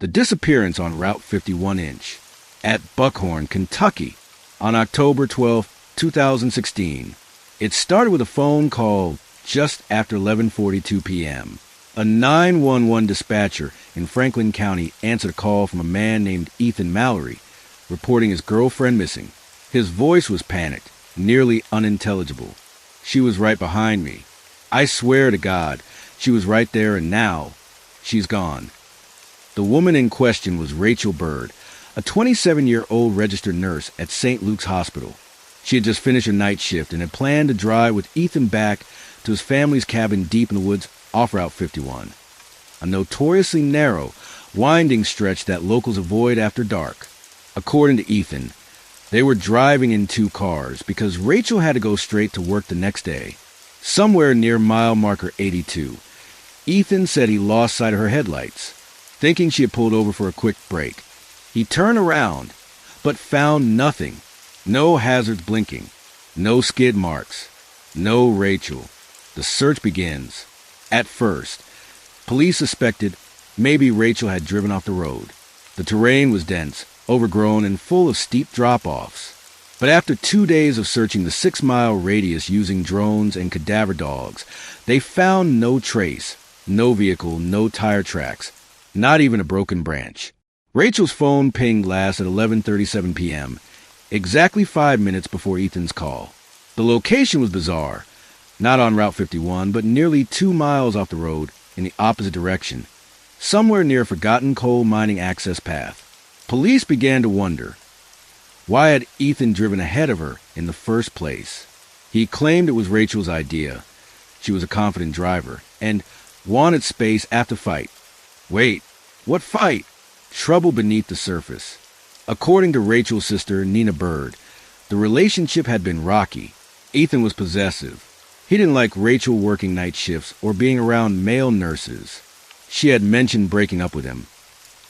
The disappearance on Route 51-inch at Buckhorn, Kentucky, on October 12, 2016. It started with a phone call just after 11:42 p.m. A 911 dispatcher in Franklin County answered a call from a man named Ethan Mallory, reporting his girlfriend missing. His voice was panicked, nearly unintelligible. She was right behind me. I swear to God, she was right there, and now she's gone. The woman in question was Rachel Byrd, a 27-year-old registered nurse at St. Luke's Hospital. She had just finished her night shift and had planned to drive with Ethan back to his family's cabin deep in the woods off Route 51, a notoriously narrow, winding stretch that locals avoid after dark. According to Ethan, they were driving in two cars because Rachel had to go straight to work the next day. Somewhere near mile marker 82, Ethan said he lost sight of her headlights. Thinking she had pulled over for a quick break, he turned around, but found nothing. No hazards blinking, no skid marks, no Rachel. The search begins. At first, police suspected maybe Rachel had driven off the road. The terrain was dense, overgrown, and full of steep drop-offs. But after 2 days of searching the 6-mile radius using drones and cadaver dogs, they found no trace, no vehicle, no tire tracks, not even a broken branch. Rachel's phone pinged last at 11:37 p.m., exactly 5 minutes before Ethan's call. The location was bizarre. Not on Route 51, but nearly 2 miles off the road in the opposite direction, somewhere near a forgotten coal mining access path. Police began to wonder, why had Ethan driven ahead of her in the first place? He claimed it was Rachel's idea. She was a confident driver and wanted space after fight. Wait, what fight? Trouble beneath the surface. According to Rachel's sister, Nina Byrd, the relationship had been rocky. Ethan was possessive. He didn't like Rachel working night shifts or being around male nurses. She had mentioned breaking up with him.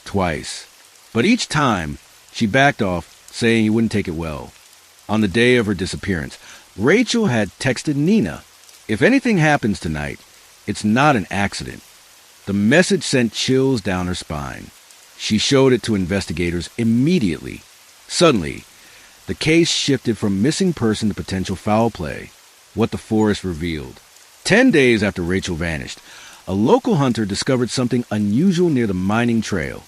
Twice. But each time, she backed off, saying he wouldn't take it well. On the day of her disappearance, Rachel had texted Nina, "If anything happens tonight, it's not an accident." The message sent chills down her spine. She showed it to investigators immediately. Suddenly, the case shifted from missing person to potential foul play. What the forest revealed. 10 days after Rachel vanished, a local hunter discovered something unusual near the mining trail.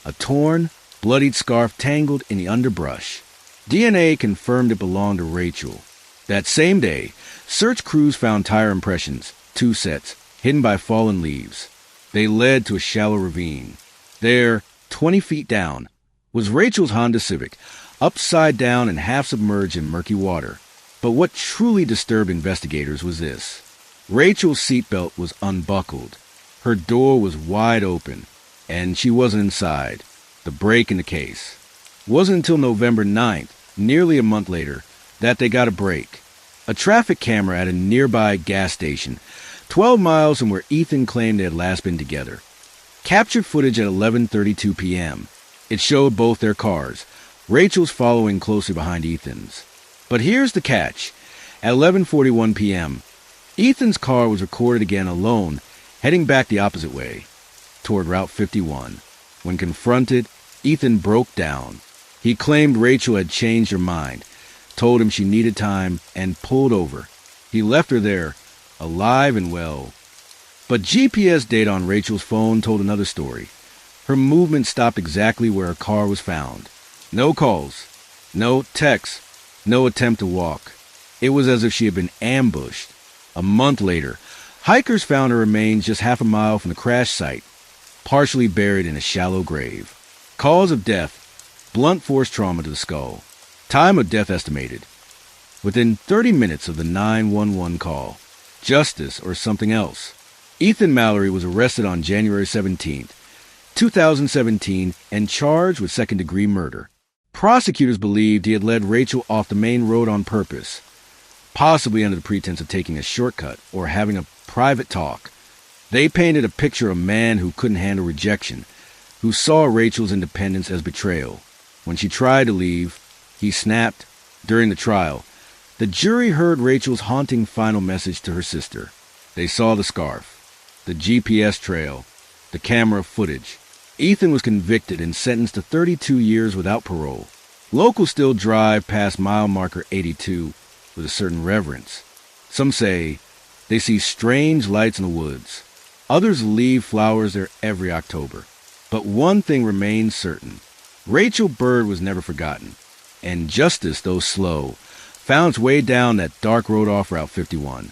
A torn, bloodied scarf tangled in the underbrush. DNA confirmed it belonged to Rachel. That same day, search crews found tire impressions, 2 sets, hidden by fallen leaves. They led to a shallow ravine. There, 20 feet down, was Rachel's Honda Civic, upside down and half submerged in murky water. But what truly disturbed investigators was this. Rachel's seatbelt was unbuckled. Her door was wide open, and she wasn't inside. The break in the case. It wasn't until November 9th, nearly a month later, that they got a break. A traffic camera at a nearby gas station, 12 miles from where Ethan claimed they had last been together, captured footage at 11:32 p.m. It showed both their cars, Rachel's following closely behind Ethan's. But here's the catch. At 11:41 p.m., Ethan's car was recorded again alone, heading back the opposite way, toward Route 51. When confronted, Ethan broke down. He claimed Rachel had changed her mind, told him she needed time, and pulled over. He left her there, alive and well. But GPS data on Rachel's phone told another story. Her movement stopped exactly where her car was found. No calls, no texts, no attempt to walk. It was as if she had been ambushed. A month later, hikers found her remains just half a mile from the crash site, partially buried in a shallow grave. Cause of death, blunt force trauma to the skull. Time of death estimated. Within 30 minutes of the 911 call. Justice or something else. Ethan Mallory was arrested on January 17th, 2017, and charged with second-degree murder. Prosecutors believed he had led Rachel off the main road on purpose, possibly under the pretense of taking a shortcut or having a private talk. They painted a picture of a man who couldn't handle rejection, who saw Rachel's independence as betrayal. When she tried to leave, he snapped. During the trial, the jury heard Rachel's haunting final message to her sister. They saw the scarf, the GPS trail, the camera footage. Ethan was convicted and sentenced to 32 years without parole. Locals still drive past mile marker 82 with a certain reverence. Some say they see strange lights in the woods. Others leave flowers there every October. But one thing remains certain. Rachel Byrd was never forgotten. And justice, though slow, found its way down that dark road off Route 51.